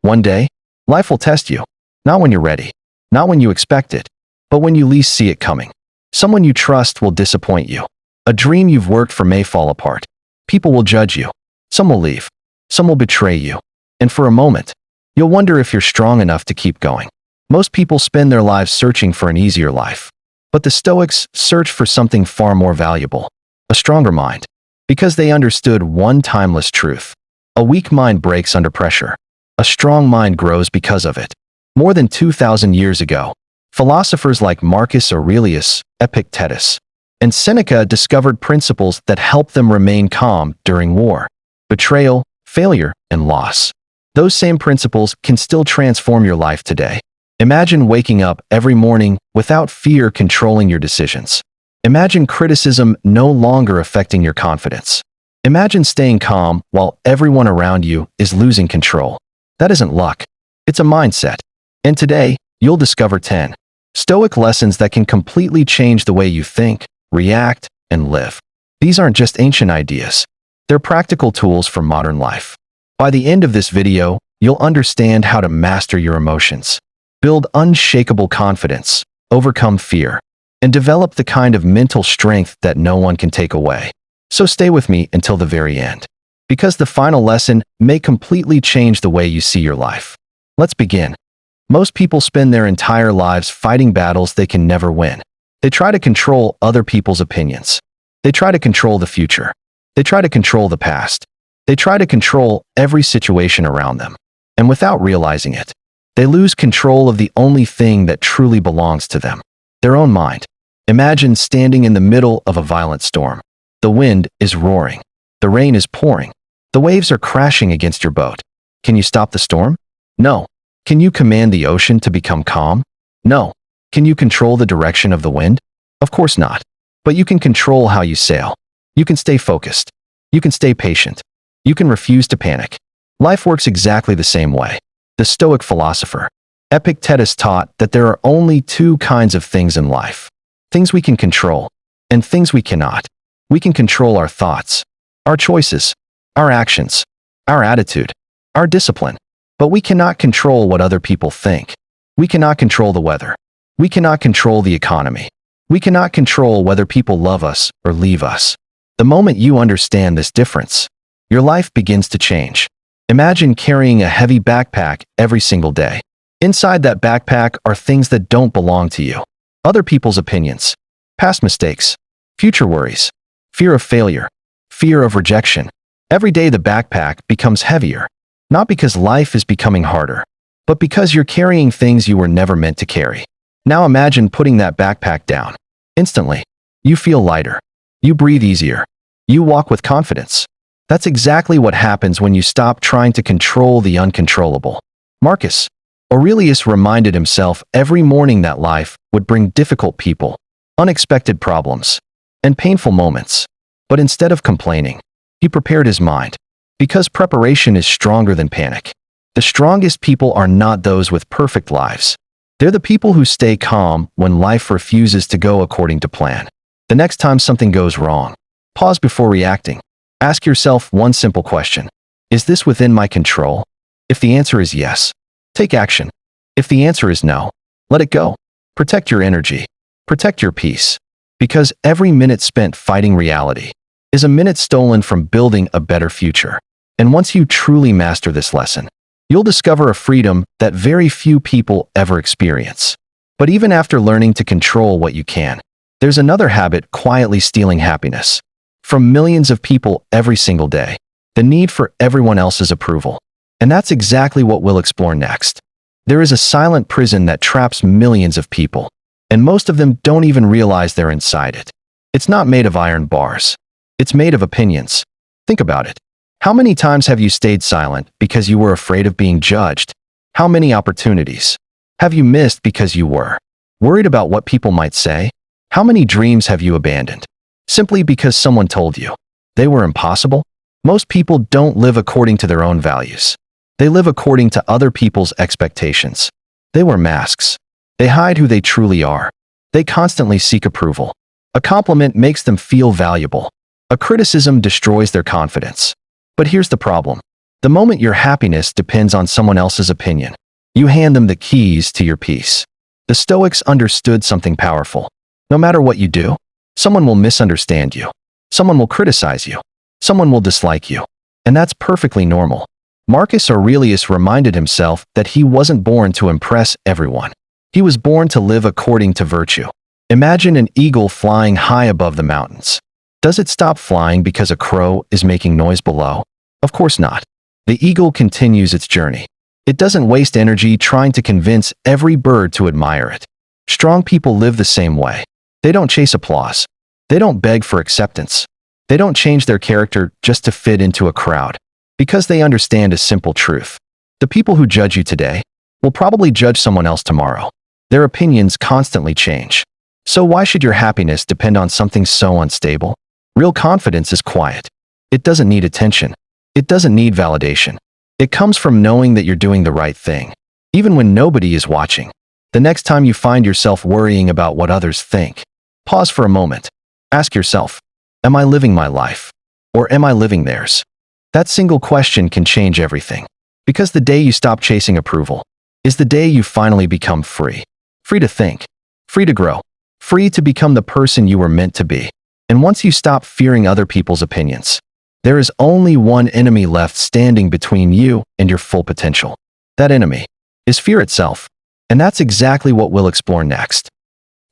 One day, life will test you. Not when you're ready, not when you expect it, but when you least see it coming. Someone you trust will disappoint you. A dream you've worked for may fall apart. People will judge you. Some will leave. Some will betray you. And for a moment, you'll wonder if you're strong enough to keep going. Most people spend their lives searching for an easier life. But the Stoics searched for something far more valuable, a stronger mind, because they understood one timeless truth. A weak mind breaks under pressure. A strong mind grows because of it. More than 2,000 years ago, philosophers like Marcus Aurelius, Epictetus, and Seneca discovered principles that helped them remain calm during war, betrayal, failure, and loss. Those same principles can still transform your life today. Imagine waking up every morning without fear controlling your decisions. Imagine criticism no longer affecting your confidence. Imagine staying calm while everyone around you is losing control. That isn't luck. It's a mindset. And today, you'll discover 10 Stoic lessons that can completely change the way you think, react, and live. These aren't just ancient ideas. They're practical tools for modern life. By the end of this video, you'll understand how to master your emotions, build unshakable confidence, overcome fear, and develop the kind of mental strength that no one can take away. So stay with me until the very end, because the final lesson may completely change the way you see your life. Let's begin. Most people spend their entire lives fighting battles they can never win. They try to control other people's opinions. They try to control the future. They try to control the past. They try to control every situation around them. And without realizing it, they lose control of the only thing that truly belongs to them, their own mind. Imagine standing in the middle of a violent storm. The wind is roaring. The rain is pouring. The waves are crashing against your boat. Can you stop the storm? No. Can you command the ocean to become calm? No. Can you control the direction of the wind? Of course not. But you can control how you sail. You can stay focused. You can stay patient. You can refuse to panic. Life works exactly the same way. The Stoic philosopher, Epictetus, taught that there are only two kinds of things in life: things we can control and things we cannot. We can control our thoughts, our choices, our actions, our attitude, our discipline. But we cannot control what other people think. We cannot control the weather. We cannot control the economy. We cannot control whether people love us or leave us. The moment you understand this difference, your life begins to change. Imagine carrying a heavy backpack every single day. Inside that backpack are things that don't belong to you. Other people's opinions, past mistakes, future worries, fear of failure, fear of rejection. Every day the backpack becomes heavier. Not because life is becoming harder, but because you're carrying things you were never meant to carry. Now imagine putting that backpack down. Instantly, you feel lighter. You breathe easier. You walk with confidence. That's exactly what happens when you stop trying to control the uncontrollable. Marcus Aurelius reminded himself every morning that life would bring difficult people, unexpected problems, and painful moments. But instead of complaining, he prepared his mind. Because preparation is stronger than panic. The strongest people are not those with perfect lives. They're the people who stay calm when life refuses to go according to plan. The next time something goes wrong, pause before reacting. Ask yourself one simple question: is this within my control? If the answer is yes, take action. If the answer is no, let it go. Protect your energy. Protect your peace. Because every minute spent fighting reality is a minute stolen from building a better future. And once you truly master this lesson, you'll discover a freedom that very few people ever experience. But even after learning to control what you can, there's another habit quietly stealing happiness from millions of people every single day: the need for everyone else's approval. And that's exactly what we'll explore next. There is a silent prison that traps millions of people, and most of them don't even realize they're inside it. It's not made of iron bars. It's made of opinions. Think about it. How many times have you stayed silent because you were afraid of being judged? How many opportunities have you missed because you were worried about what people might say? How many dreams have you abandoned simply because someone told you they were impossible? Most people don't live according to their own values. They live according to other people's expectations. They wear masks. They hide who they truly are. They constantly seek approval. A compliment makes them feel valuable. A criticism destroys their confidence. But here's the problem. The moment your happiness depends on someone else's opinion, you hand them the keys to your peace. The Stoics understood something powerful. No matter what you do, someone will misunderstand you. Someone will criticize you. Someone will dislike you. And that's perfectly normal. Marcus Aurelius reminded himself that he wasn't born to impress everyone. He was born to live according to virtue. Imagine an eagle flying high above the mountains. Does it stop flying because a crow is making noise below? Of course not. The eagle continues its journey. It doesn't waste energy trying to convince every bird to admire it. Strong people live the same way. They don't chase applause. They don't beg for acceptance. They don't change their character just to fit into a crowd, because they understand a simple truth. The people who judge you today will probably judge someone else tomorrow. Their opinions constantly change. So why should your happiness depend on something so unstable? Real confidence is quiet. It doesn't need attention. It doesn't need validation. It comes from knowing that you're doing the right thing, even when nobody is watching. The next time you find yourself worrying about what others think, pause for a moment. Ask yourself, am I living my life? Or am I living theirs? That single question can change everything. Because the day you stop chasing approval is the day you finally become free. Free to think. Free to grow. Free to become the person you were meant to be. And once you stop fearing other people's opinions, there is only one enemy left standing between you and your full potential. That enemy is fear itself. And that's exactly what we'll explore next.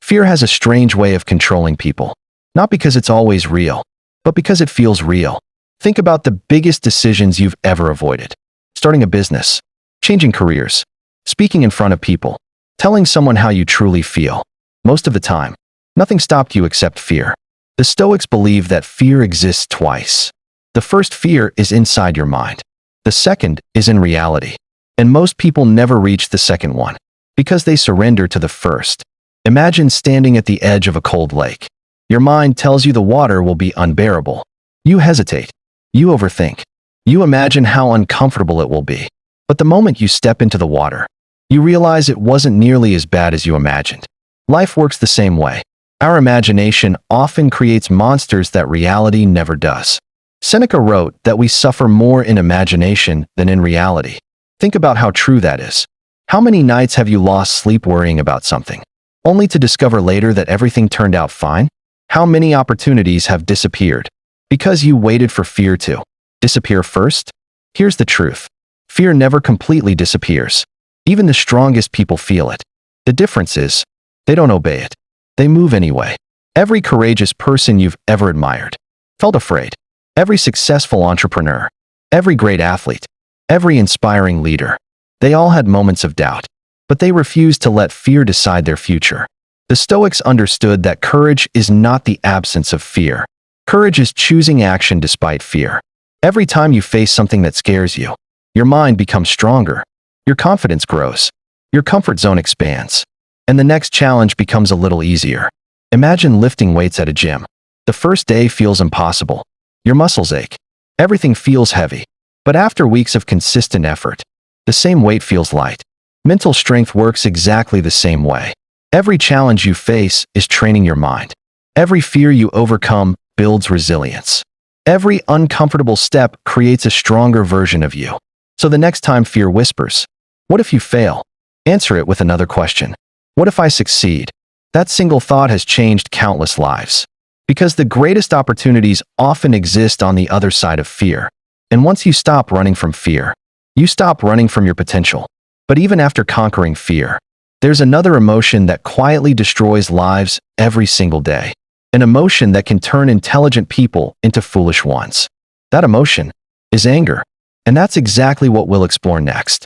Fear has a strange way of controlling people. Not because it's always real, but because it feels real. Think about the biggest decisions you've ever avoided. Starting a business, changing careers, speaking in front of people, telling someone how you truly feel. Most of the time, nothing stopped you except fear. The Stoics believe that fear exists twice. The first fear is inside your mind. The second is in reality. And most people never reach the second one because they surrender to the first. Imagine standing at the edge of a cold lake. Your mind tells you the water will be unbearable. You hesitate. You overthink. You imagine how uncomfortable it will be. But the moment you step into the water, you realize it wasn't nearly as bad as you imagined. Life works the same way. Our imagination often creates monsters that reality never does. Seneca wrote that we suffer more in imagination than in reality. Think about how true that is. How many nights have you lost sleep worrying about something, only to discover later that everything turned out fine? How many opportunities have disappeared because you waited for fear to disappear first? Here's the truth. Fear never completely disappears. Even the strongest people feel it. The difference is, they don't obey it. They move anyway. Every courageous person you've ever admired felt afraid. Every successful entrepreneur, every great athlete, every inspiring leader, they all had moments of doubt, but they refused to let fear decide their future. The Stoics understood that courage is not the absence of fear. Courage is choosing action despite fear. Every time you face something that scares you, your mind becomes stronger, your confidence grows, your comfort zone expands, and the next challenge becomes a little easier. Imagine lifting weights at a gym. The first day feels impossible. Your muscles ache. Everything feels heavy. But after weeks of consistent effort, the same weight feels light. Mental strength works exactly the same way. Every challenge you face is training your mind. Every fear you overcome builds resilience. Every uncomfortable step creates a stronger version of you. So the next time fear whispers, "What if you fail?" Answer it with another question. What if I succeed? That single thought has changed countless lives. Because the greatest opportunities often exist on the other side of fear. And once you stop running from fear, you stop running from your potential. But even after conquering fear, there's another emotion that quietly destroys lives every single day. An emotion that can turn intelligent people into foolish ones. That emotion is anger. And that's exactly what we'll explore next.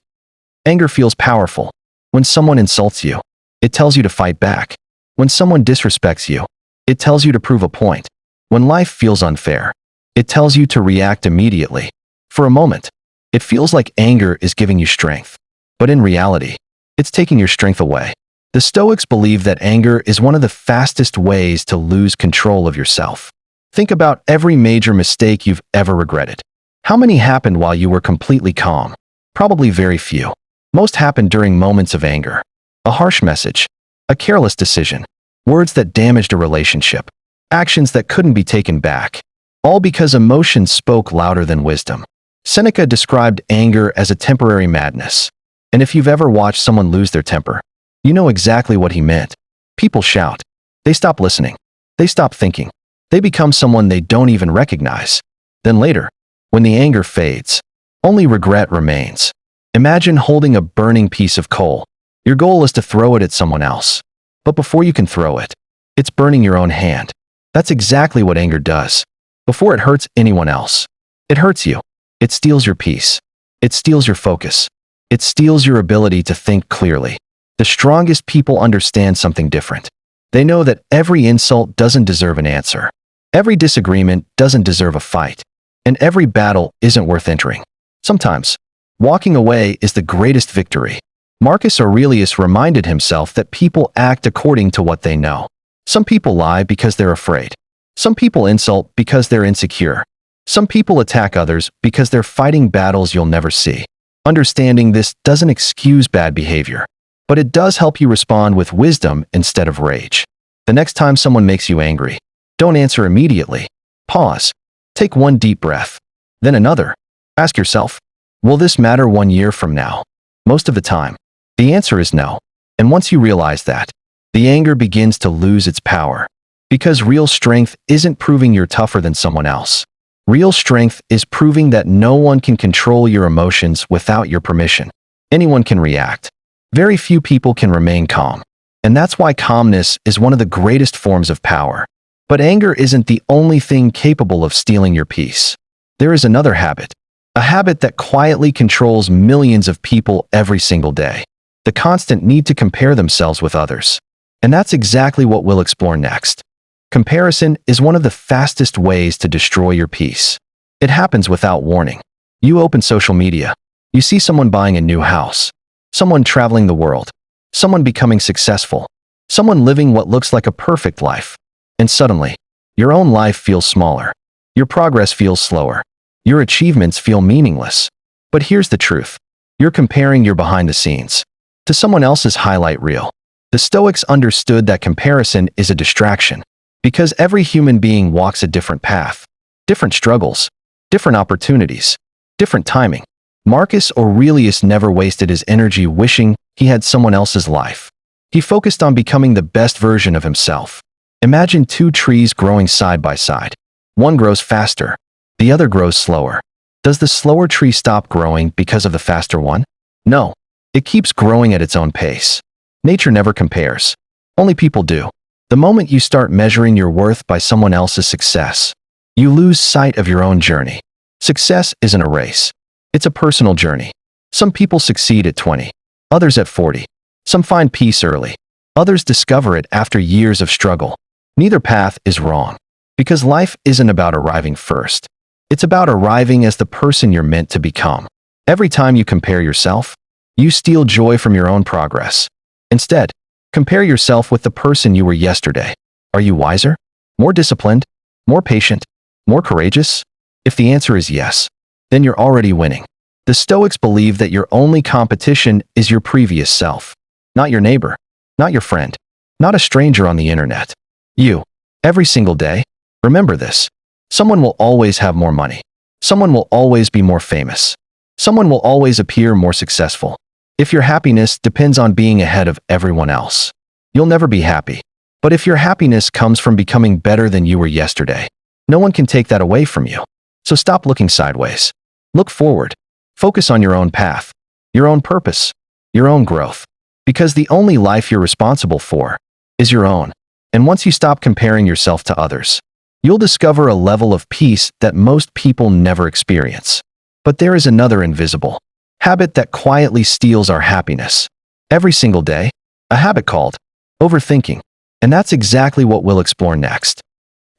Anger feels powerful. When someone insults you, it tells you to fight back. When someone disrespects you, it tells you to prove a point. When life feels unfair, it tells you to react immediately. For a moment, it feels like anger is giving you strength. But in reality, it's taking your strength away. The Stoics believe that anger is one of the fastest ways to lose control of yourself. Think about every major mistake you've ever regretted. How many happened while you were completely calm? Probably very few. Most happened during moments of anger. A harsh message, a careless decision, words that damaged a relationship, actions that couldn't be taken back, all because emotions spoke louder than wisdom. Seneca described anger as a temporary madness. And if you've ever watched someone lose their temper, you know exactly what he meant. People shout. They stop listening. They stop thinking. They become someone they don't even recognize. Then later, when the anger fades, only regret remains. Imagine holding a burning piece of coal. Your goal is to throw it at someone else. But before you can throw it, it's burning your own hand. That's exactly what anger does. Before it hurts anyone else, it hurts you. It steals your peace. It steals your focus. It steals your ability to think clearly. The strongest people understand something different. They know that every insult doesn't deserve an answer. Every disagreement doesn't deserve a fight. And every battle isn't worth entering. Sometimes, walking away is the greatest victory. Marcus Aurelius reminded himself that people act according to what they know. Some people lie because they're afraid. Some people insult because they're insecure. Some people attack others because they're fighting battles you'll never see. Understanding this doesn't excuse bad behavior, but it does help you respond with wisdom instead of rage. The next time someone makes you angry, don't answer immediately. Pause. Take one deep breath. Then another. Ask yourself, will this matter 1 year from now? Most of the time, the answer is no. And once you realize that, the anger begins to lose its power. Because real strength isn't proving you're tougher than someone else. Real strength is proving that no one can control your emotions without your permission. Anyone can react. Very few people can remain calm. And that's why calmness is one of the greatest forms of power. But anger isn't the only thing capable of stealing your peace. There is another habit. A habit that quietly controls millions of people every single day. The constant need to compare themselves with others. And that's exactly what we'll explore next. Comparison is one of the fastest ways to destroy your peace. It happens without warning. You open social media. You see someone buying a new house. Someone traveling the world. Someone becoming successful. Someone living what looks like a perfect life. And suddenly, your own life feels smaller. Your progress feels slower. Your achievements feel meaningless. But here's the truth. You're comparing your behind the scenes to someone else's highlight reel. The Stoics understood that comparison is a distraction. Because every human being walks a different path, different struggles, different opportunities, different timing. Marcus Aurelius never wasted his energy wishing he had someone else's life. He focused on becoming the best version of himself. Imagine two trees growing side by side. One grows faster, the other grows slower. Does the slower tree stop growing because of the faster one? No, it keeps growing at its own pace. Nature never compares. Only people do. The moment you start measuring your worth by someone else's success, you lose sight of your own journey. Success isn't a race. It's a personal journey. Some people succeed at 20, others at 40. Some find peace early, others discover it after years of struggle. Neither path is wrong, because life isn't about arriving first. It's about arriving as the person you're meant to become. Every time you compare yourself, you steal joy from your own progress. Instead, compare yourself with the person you were yesterday. Are you wiser? More disciplined? More patient? More courageous? If the answer is yes, then you're already winning. The Stoics believe that your only competition is your previous self. Not your neighbor. Not your friend. Not a stranger on the internet. You. Every single day. Remember this. Someone will always have more money. Someone will always be more famous. Someone will always appear more successful. If your happiness depends on being ahead of everyone else, you'll never be happy. But if your happiness comes from becoming better than you were yesterday, no one can take that away from you. So stop looking sideways. Look forward. Focus on your own path, your own purpose, your own growth. Because the only life you're responsible for is your own. And once you stop comparing yourself to others, you'll discover a level of peace that most people never experience. But there is another invisible habit that quietly steals our happiness. Every single day, a habit called overthinking. And that's exactly what we'll explore next.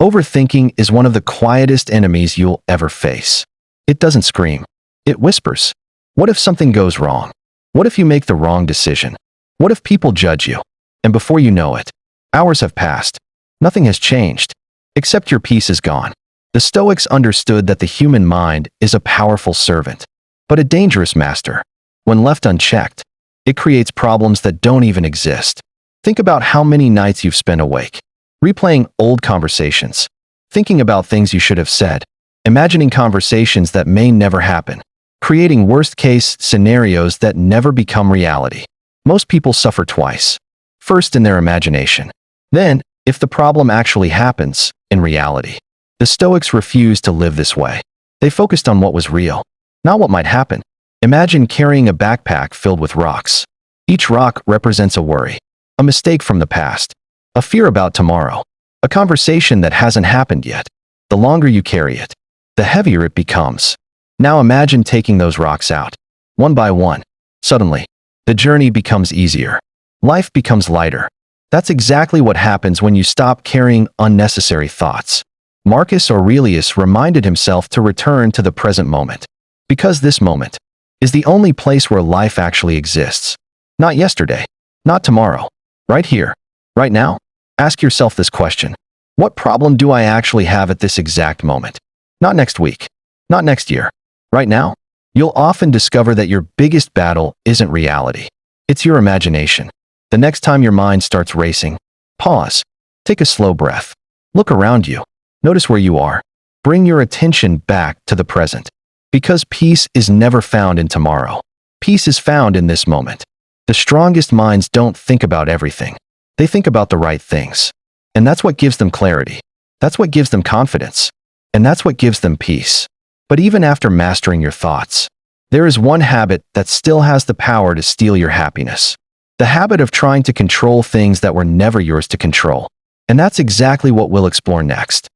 Overthinking is one of the quietest enemies you'll ever face. It doesn't scream. It whispers. What if something goes wrong? What if you make the wrong decision? What if people judge you? And before you know it, hours have passed. Nothing has changed, except your peace is gone. The Stoics understood that the human mind is a powerful servant, but a dangerous master. When left unchecked, it creates problems that don't even exist. Think about how many nights you've spent awake, replaying old conversations, thinking about things you should have said, imagining conversations that may never happen, creating worst-case scenarios that never become reality. Most people suffer twice. First, in their imagination. Then, if the problem actually happens, in reality. The Stoics refused to live this way. They focused on what was real, not what might happen. Imagine carrying a backpack filled with rocks. Each rock represents a worry, a mistake from the past, a fear about tomorrow, a conversation that hasn't happened yet. The longer you carry it, the heavier it becomes. Now imagine taking those rocks out, one by one. Suddenly, the journey becomes easier. Life becomes lighter. That's exactly what happens when you stop carrying unnecessary thoughts. Marcus Aurelius reminded himself to return to the present moment, because this moment is the only place where life actually exists. Not yesterday, not tomorrow, right here, right now. Ask yourself this question: what problem do I actually have at this exact moment? Not next week, not next year, right now. You'll often discover that your biggest battle isn't reality. It's your imagination. The next time your mind starts racing, pause, take a slow breath, look around you, notice where you are. Bring your attention back to the present. Because peace is never found in tomorrow. Peace is found in this moment. The strongest minds don't think about everything. They think about the right things. And that's what gives them clarity. That's what gives them confidence. And that's what gives them peace. But even after mastering your thoughts, there is one habit that still has the power to steal your happiness. The habit of trying to control things that were never yours to control. And that's exactly what we'll explore next.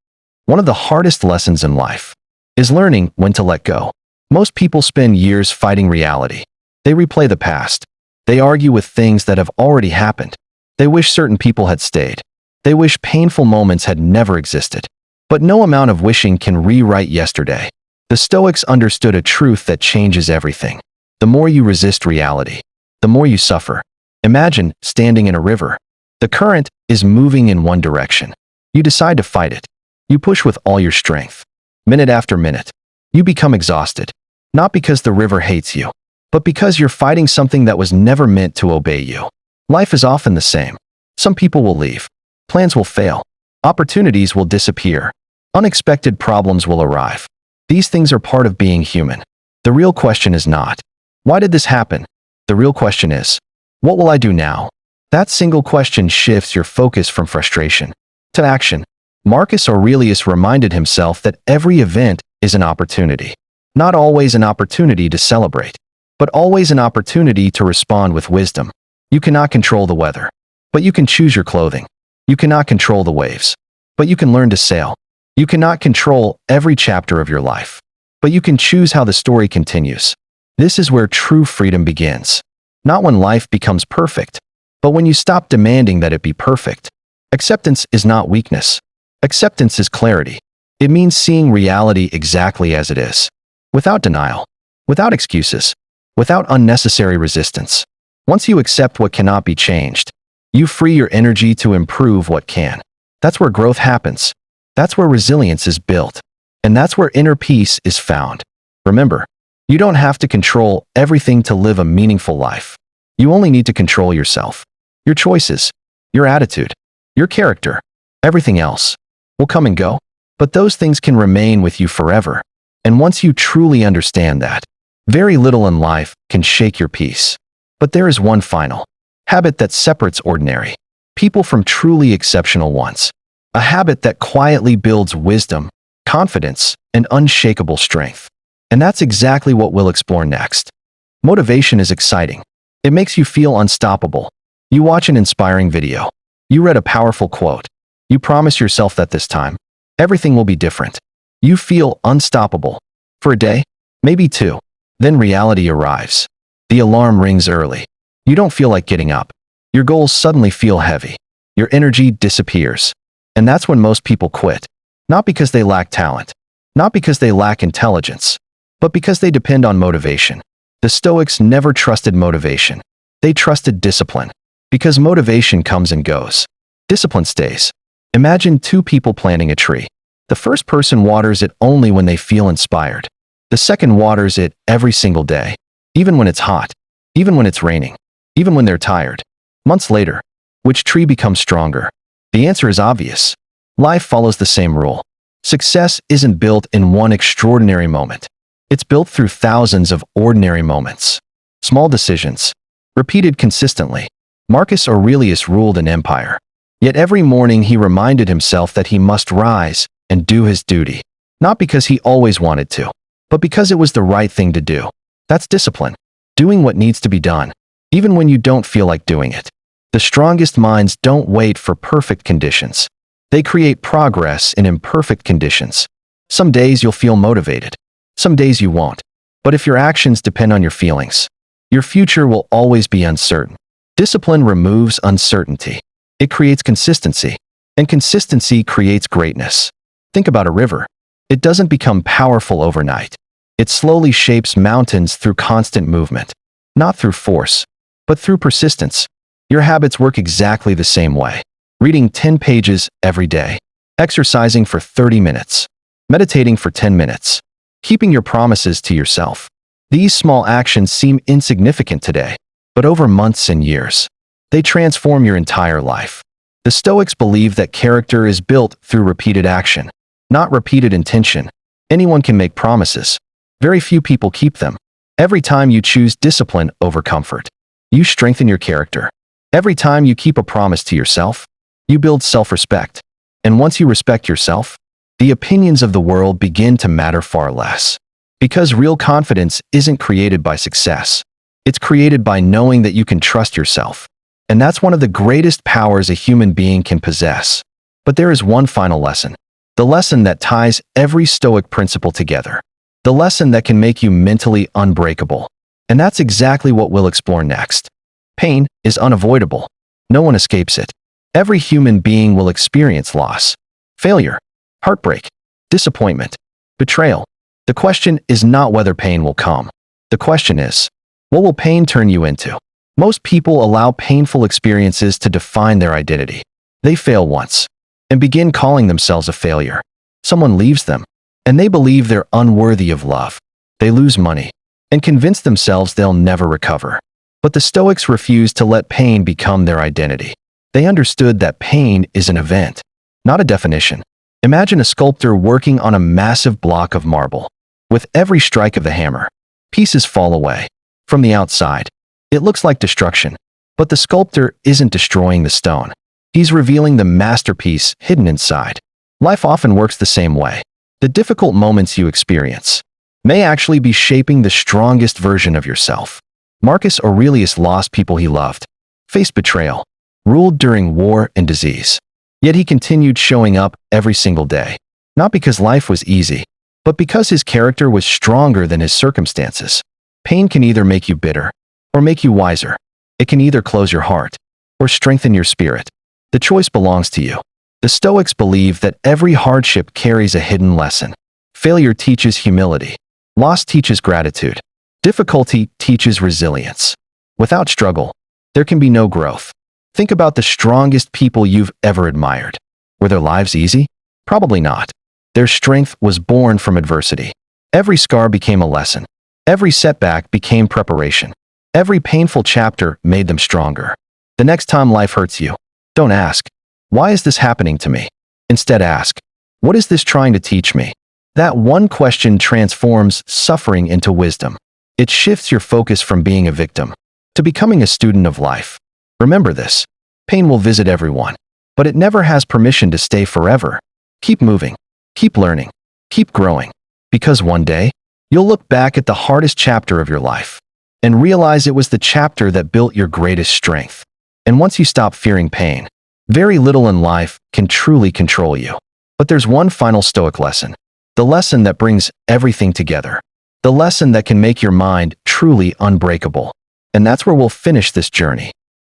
One of the hardest lessons in life is learning when to let go. Most people spend years fighting reality. They replay the past. They argue with things that have already happened. They wish certain people had stayed. They wish painful moments had never existed. But no amount of wishing can rewrite yesterday. The Stoics understood a truth that changes everything. The more you resist reality, the more you suffer. Imagine standing in a river. The current is moving in one direction. You decide to fight it. You push with all your strength. Minute after minute, you become exhausted. Not because the river hates you, but because you're fighting something that was never meant to obey you. Life is often the same. Some people will leave. Plans will fail. Opportunities will disappear. Unexpected problems will arrive. These things are part of being human. The real question is not, why did this happen? The real question is, what will I do now? That single question shifts your focus from frustration to action. Marcus Aurelius reminded himself that every event is an opportunity. Not always an opportunity to celebrate, but always an opportunity to respond with wisdom. You cannot control the weather, but you can choose your clothing. You cannot control the waves, but you can learn to sail. You cannot control every chapter of your life, but you can choose how the story continues. This is where true freedom begins. Not when life becomes perfect, but when you stop demanding that it be perfect. Acceptance is not weakness. Acceptance is clarity. It means seeing reality exactly as it is, without denial, without excuses, without unnecessary resistance. Once you accept what cannot be changed, you free your energy to improve what can. That's where growth happens. That's where resilience is built. And that's where inner peace is found. Remember, you don't have to control everything to live a meaningful life. You only need to control yourself, your choices, your attitude, your character. Everything else will come and go, but those things can remain with you forever. And once you truly understand that, very little in life can shake your peace. But there is one final habit that separates ordinary people from truly exceptional ones. A habit that quietly builds wisdom, confidence, and unshakable strength. And that's exactly what we'll explore next. Motivation is exciting. It makes you feel unstoppable. You watch an inspiring video. You read a powerful quote. You promise yourself that this time, everything will be different. You feel unstoppable. For a day, maybe two. Then reality arrives. The alarm rings early. You don't feel like getting up. Your goals suddenly feel heavy. Your energy disappears. And that's when most people quit. Not because they lack talent. Not because they lack intelligence. But because they depend on motivation. The Stoics never trusted motivation. They trusted discipline. Because motivation comes and goes. Discipline stays. Imagine two people planting a tree. The first person waters it only when they feel inspired. The second waters it every single day. Even when it's hot. Even when it's raining. Even when they're tired. Months later, which tree becomes stronger? The answer is obvious. Life follows the same rule. Success isn't built in one extraordinary moment. It's built through thousands of ordinary moments. Small decisions, repeated consistently. Marcus Aurelius ruled an empire. Yet every morning he reminded himself that he must rise and do his duty. Not because he always wanted to, but because it was the right thing to do. That's discipline. Doing what needs to be done, even when you don't feel like doing it. The strongest minds don't wait for perfect conditions. They create progress in imperfect conditions. Some days you'll feel motivated. Some days you won't. But if your actions depend on your feelings, your future will always be uncertain. Discipline removes uncertainty. It creates consistency. And consistency creates greatness. Think about a river. It doesn't become powerful overnight. It slowly shapes mountains through constant movement. Not through force, but through persistence. Your habits work exactly the same way. Reading 10 pages every day. Exercising for 30 minutes. Meditating for 10 minutes. Keeping your promises to yourself. These small actions seem insignificant today, but over months and years, they transform your entire life. The Stoics believe that character is built through repeated action, not repeated intention. Anyone can make promises. Very few people keep them. Every time you choose discipline over comfort, you strengthen your character. Every time you keep a promise to yourself, you build self-respect. And once you respect yourself, the opinions of the world begin to matter far less. Because real confidence isn't created by success. It's created by knowing that you can trust yourself. And that's one of the greatest powers a human being can possess. But there is one final lesson. The lesson that ties every Stoic principle together. The lesson that can make you mentally unbreakable. And that's exactly what we'll explore next. Pain is unavoidable. No one escapes it. Every human being will experience loss, failure, heartbreak, disappointment, betrayal. The question is not whether pain will come. The question is, what will pain turn you into? Most people allow painful experiences to define their identity. They fail once and begin calling themselves a failure. Someone leaves them, and they believe they're unworthy of love. They lose money and convince themselves they'll never recover. But the Stoics refused to let pain become their identity. They understood that pain is an event, not a definition. Imagine a sculptor working on a massive block of marble. With every strike of the hammer, pieces fall away. From the outside, it looks like destruction. But the sculptor isn't destroying the stone. He's revealing the masterpiece hidden inside. Life often works the same way. The difficult moments you experience may actually be shaping the strongest version of yourself. Marcus Aurelius lost people he loved, faced betrayal, ruled during war and disease. Yet he continued showing up every single day. Not because life was easy, but because his character was stronger than his circumstances. Pain can either make you bitter or make you wiser. It can either close your heart or strengthen your spirit. The choice belongs to you. The Stoics believe that every hardship carries a hidden lesson. Failure teaches humility. Loss teaches gratitude. Difficulty teaches resilience. Without struggle, there can be no growth. Think about the strongest people you've ever admired. Were their lives easy? Probably not. Their strength was born from adversity. Every scar became a lesson. Every setback became preparation. Every painful chapter made them stronger. The next time life hurts you, don't ask, "Why is this happening to me?" Instead ask, "What is this trying to teach me?" That one question transforms suffering into wisdom. It shifts your focus from being a victim to becoming a student of life. Remember this, pain will visit everyone, but it never has permission to stay forever. Keep moving, keep learning, keep growing, because one day, you'll look back at the hardest chapter of your life and realize it was the chapter that built your greatest strength. And once you stop fearing pain, very little in life can truly control you. But there's one final Stoic lesson, the lesson that brings everything together, the lesson that can make your mind truly unbreakable. And that's where we'll finish this journey.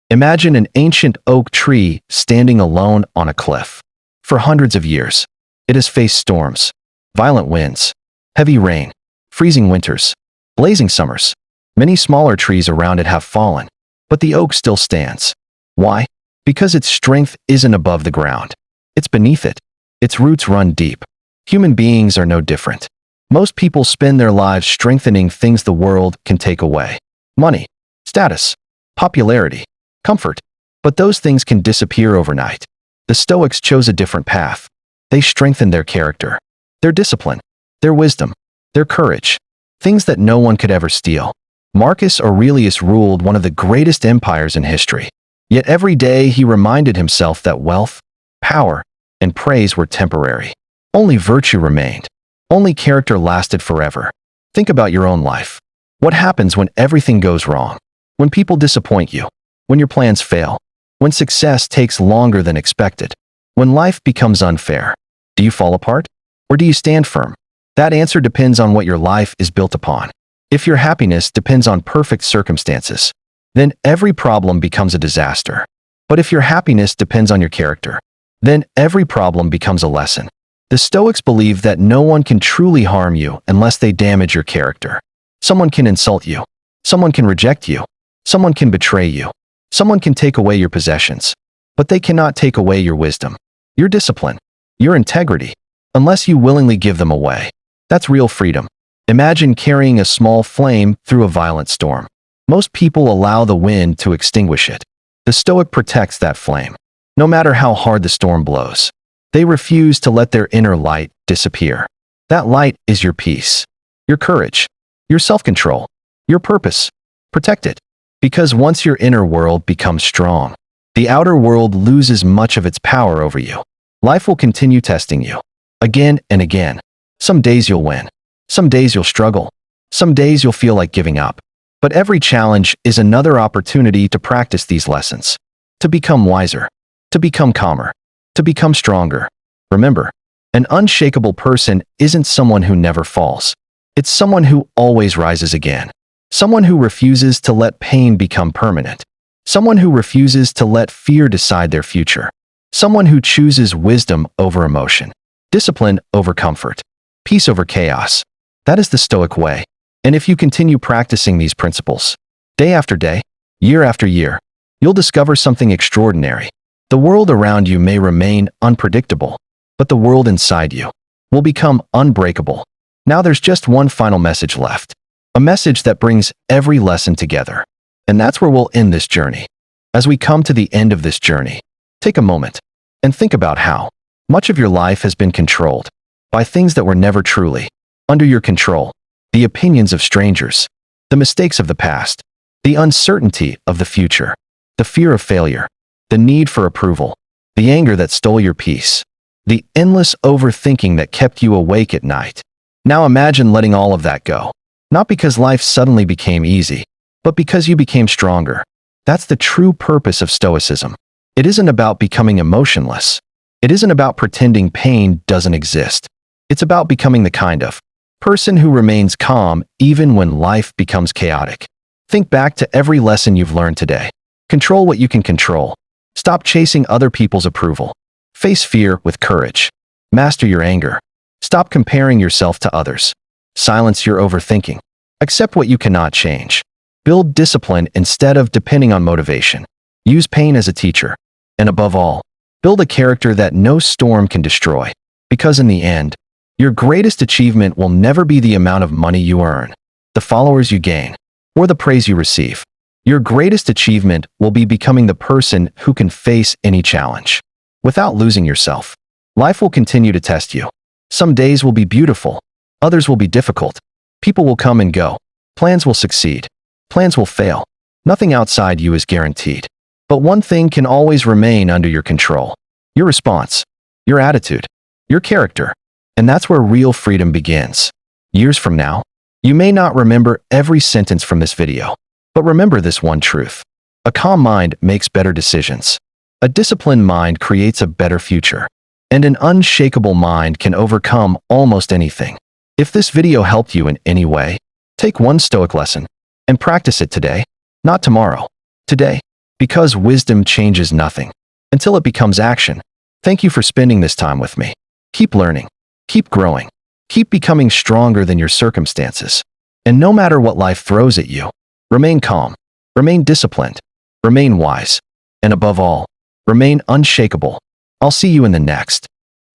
Imagine an ancient oak tree standing alone on a cliff. For hundreds of years, it has faced storms, violent winds, heavy rain, freezing winters, blazing summers. Many smaller trees around it have fallen, but the oak still stands. Why? Because its strength isn't above the ground. It's beneath it. Its roots run deep. Human beings are no different. Most people spend their lives strengthening things the world can take away. Money, status, popularity, comfort. But those things can disappear overnight. The Stoics chose a different path. They strengthened their character, their discipline, their wisdom, their courage, things that no one could ever steal. Marcus Aurelius ruled one of the greatest empires in history. Yet every day he reminded himself that wealth, power, and praise were temporary. Only virtue remained. Only character lasted forever. Think about your own life. What happens when everything goes wrong? When people disappoint you? When your plans fail? When success takes longer than expected? When life becomes unfair? Do you fall apart? Or do you stand firm? That answer depends on what your life is built upon. If your happiness depends on perfect circumstances, then every problem becomes a disaster. But if your happiness depends on your character, then every problem becomes a lesson. The Stoics believe that no one can truly harm you unless they damage your character. Someone can insult you. Someone can reject you. Someone can betray you. Someone can take away your possessions. But they cannot take away your wisdom, your discipline, your integrity, unless you willingly give them away. That's real freedom. Imagine carrying a small flame through a violent storm. Most people allow the wind to extinguish it. The Stoic protects that flame, no matter how hard the storm blows. They refuse to let their inner light disappear. That light is your peace, your courage, your self-control, your purpose. Protect it. Because once your inner world becomes strong, the outer world loses much of its power over you. Life will continue testing you, again and again. Some days you'll win. Some days you'll struggle. Some days you'll feel like giving up. But every challenge is another opportunity to practice these lessons, to become wiser, to become calmer, to become stronger. Remember, an unshakable person isn't someone who never falls. It's someone who always rises again. Someone who refuses to let pain become permanent. Someone who refuses to let fear decide their future. Someone who chooses wisdom over emotion, discipline over comfort, peace over chaos. That is the Stoic way. And if you continue practicing these principles, day after day, year after year, you'll discover something extraordinary. The world around you may remain unpredictable, but the world inside you will become unbreakable. Now there's just one final message left. A message that brings every lesson together. And that's where we'll end this journey. As we come to the end of this journey, take a moment and think about how much of your life has been controlled by things that were never truly under your control. The opinions of strangers, the mistakes of the past, the uncertainty of the future, the fear of failure, the need for approval, the anger that stole your peace, the endless overthinking that kept you awake at night. Now imagine letting all of that go. Not because life suddenly became easy, but because you became stronger. That's the true purpose of Stoicism. It isn't about becoming emotionless. It isn't about pretending pain doesn't exist. It's about becoming the kind of person who remains calm even when life becomes chaotic. Think back to every lesson you've learned today. Control what you can control. Stop chasing other people's approval. Face fear with courage. Master your anger. Stop comparing yourself to others. Silence your overthinking. Accept what you cannot change. Build discipline instead of depending on motivation. Use pain as a teacher. And above all, build a character that no storm can destroy. Because in the end, your greatest achievement will never be the amount of money you earn, the followers you gain, or the praise you receive. Your greatest achievement will be becoming the person who can face any challenge without losing yourself. Life will continue to test you. Some days will be beautiful. Others will be difficult. People will come and go. Plans will succeed. Plans will fail. Nothing outside you is guaranteed. But one thing can always remain under your control. Your response, your attitude, your character. And that's where real freedom begins. Years from now, you may not remember every sentence from this video, but remember this one truth. A calm mind makes better decisions. A disciplined mind creates a better future. And an unshakable mind can overcome almost anything. If this video helped you in any way, take one Stoic lesson and practice it today, not tomorrow, today. Because wisdom changes nothing until it becomes action. Thank you for spending this time with me. Keep learning, keep growing, keep becoming stronger than your circumstances. And no matter what life throws at you, remain calm, remain disciplined, remain wise, and above all, remain unshakable. I'll see you in the next.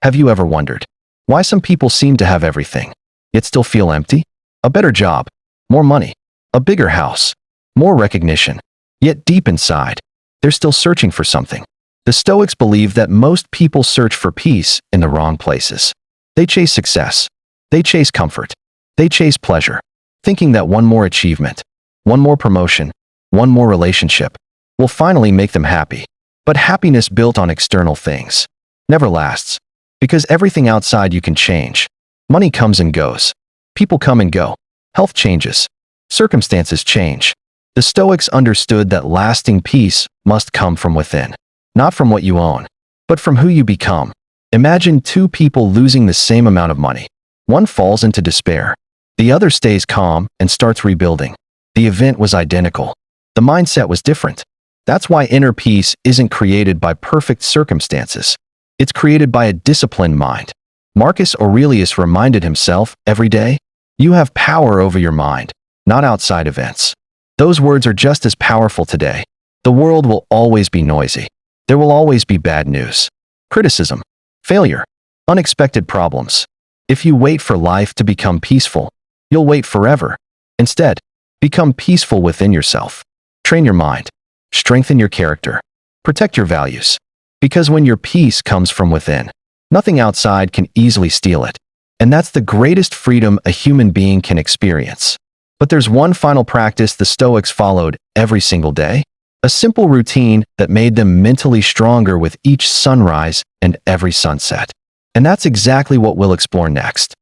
Have you ever wondered why some people seem to have everything, yet still feel empty? A better job, more money, a bigger house, more recognition. Yet deep inside, they're still searching for something. The Stoics believe that most people search for peace in the wrong places. They chase success. They chase comfort. They chase pleasure, thinking that one more achievement, one more promotion, one more relationship will finally make them happy. But happiness built on external things never lasts, because everything outside you can change. Money comes and goes. People come and go. Health changes. Circumstances change. The Stoics understood that lasting peace must come from within, not from what you own, but from who you become. Imagine two people losing the same amount of money. One falls into despair. The other stays calm and starts rebuilding. The event was identical. The mindset was different. That's why inner peace isn't created by perfect circumstances. It's created by a disciplined mind. Marcus Aurelius reminded himself every day, "You have power over your mind, not outside events." Those words are just as powerful today. The world will always be noisy. There will always be bad news, criticism, failure, unexpected problems. If you wait for life to become peaceful, you'll wait forever. Instead, become peaceful within yourself. Train your mind. Strengthen your character. Protect your values. Because when your peace comes from within, nothing outside can easily steal it. And that's the greatest freedom a human being can experience. But there's one final practice the Stoics followed every single day. A simple routine that made them mentally stronger with each sunrise and every sunset. And that's exactly what we'll explore next.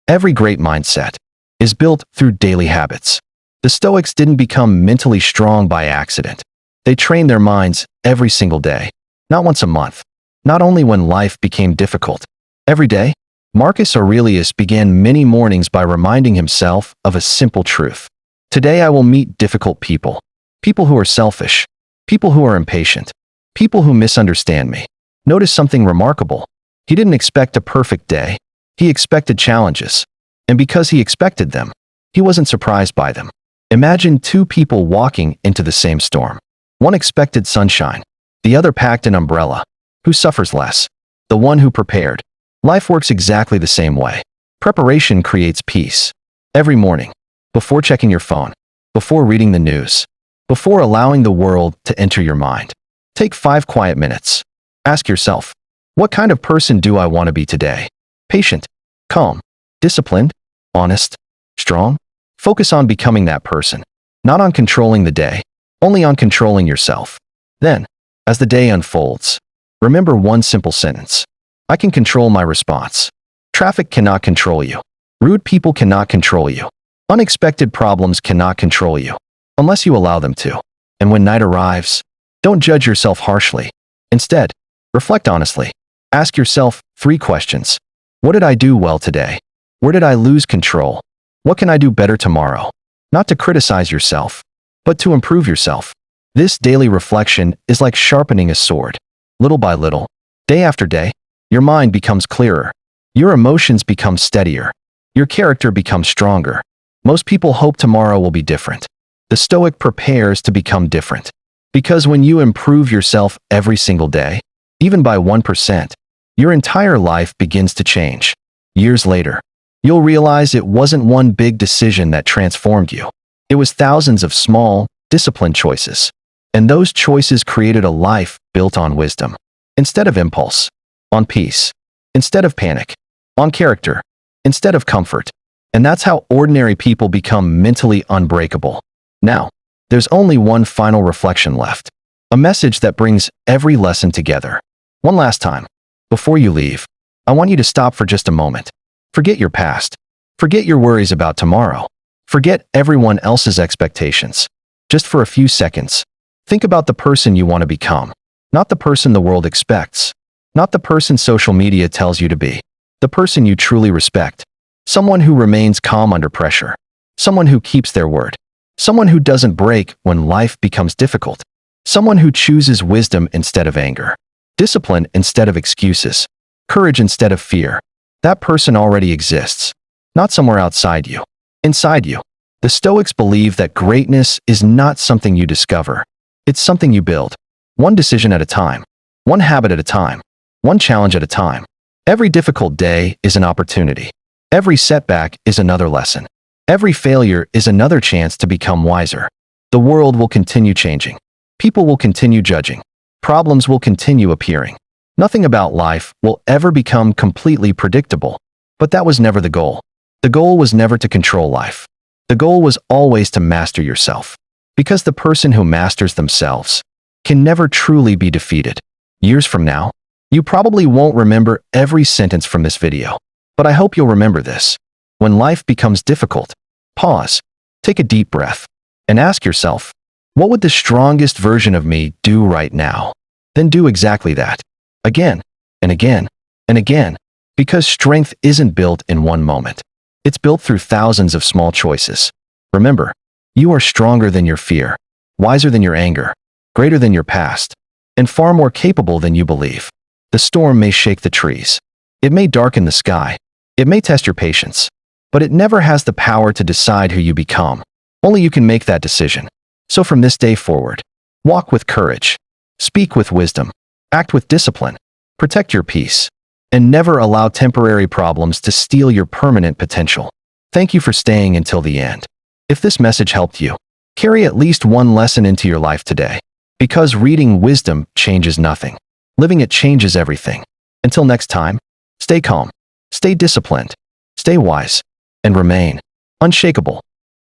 Every great mindset is built through daily habits. The Stoics didn't become mentally strong by accident. They trained their minds every single day, not once a month, not only when life became difficult. Every day, Marcus Aurelius began many mornings by reminding himself of a simple truth. Today I will meet difficult people, people who are selfish, people who are impatient, people who misunderstand me. Notice something remarkable. He didn't expect a perfect day. He expected challenges. And because he expected them, he wasn't surprised by them. Imagine two people walking into the same storm. One expected sunshine. The other packed an umbrella. Who suffers less? The one who prepared. Life works exactly the same way. Preparation creates peace. Every morning, before checking your phone, before reading the news, before allowing the world to enter your mind, take 5 quiet minutes. Ask yourself, what kind of person do I want to be today? Patient, calm, disciplined, honest, strong? Focus on becoming that person, not on controlling the day, only on controlling yourself. Then, as the day unfolds, remember one simple sentence. I can control my response. Traffic cannot control you. Rude people cannot control you. Unexpected problems cannot control you, unless you allow them to. And when night arrives, don't judge yourself harshly. Instead, reflect honestly. Ask yourself 3 questions. What did I do well today? Where did I lose control? What can I do better tomorrow? Not to criticize yourself, but to improve yourself. This daily reflection is like sharpening a sword. Little by little, day after day, your mind becomes clearer. Your emotions become steadier. Your character becomes stronger. Most people hope tomorrow will be different. The Stoic prepares to become different. Because when you improve yourself every single day, even by 1%, your entire life begins to change. Years later, you'll realize it wasn't one big decision that transformed you. It was thousands of small, disciplined choices. And those choices created a life built on wisdom. Instead of impulse, on peace. Instead of panic, on character. Instead of comfort. And that's how ordinary people become mentally unbreakable. Now, there's only one final reflection left. A message that brings every lesson together. One last time. Before you leave, I want you to stop for just a moment. Forget your past. Forget your worries about tomorrow. Forget everyone else's expectations. Just for a few seconds, think about the person you want to become. Not the person the world expects. Not the person social media tells you to be. The person you truly respect. Someone who remains calm under pressure. Someone who keeps their word. Someone who doesn't break when life becomes difficult. Someone who chooses wisdom instead of anger. Discipline instead of excuses. Courage instead of fear. That person already exists. Not somewhere outside you. Inside you. The Stoics believe that greatness is not something you discover. It's something you build. One decision at a time. One habit at a time. One challenge at a time. Every difficult day is an opportunity. Every setback is another lesson. Every failure is another chance to become wiser. The world will continue changing. People will continue judging. Problems will continue appearing. Nothing about life will ever become completely predictable. But that was never the goal. The goal was never to control life. The goal was always to master yourself. Because the person who masters themselves can never truly be defeated. Years from now, you probably won't remember every sentence from this video. But I hope you'll remember this. When life becomes difficult, pause, take a deep breath, and ask yourself, what would the strongest version of me do right now? Then do exactly that. Again, and again, and again. Because strength isn't built in one moment. It's built through thousands of small choices. Remember, you are stronger than your fear, wiser than your anger, greater than your past, and far more capable than you believe. The storm may shake the trees. It may darken the sky. It may test your patience. But it never has the power to decide who you become. Only you can make that decision. So from this day forward, walk with courage, speak with wisdom, act with discipline, protect your peace, and never allow temporary problems to steal your permanent potential. Thank you for staying until the end. If this message helped you, carry at least one lesson into your life today. Because reading wisdom changes nothing. Living it changes everything. Until next time, stay calm, stay disciplined, stay wise, and remain unshakable.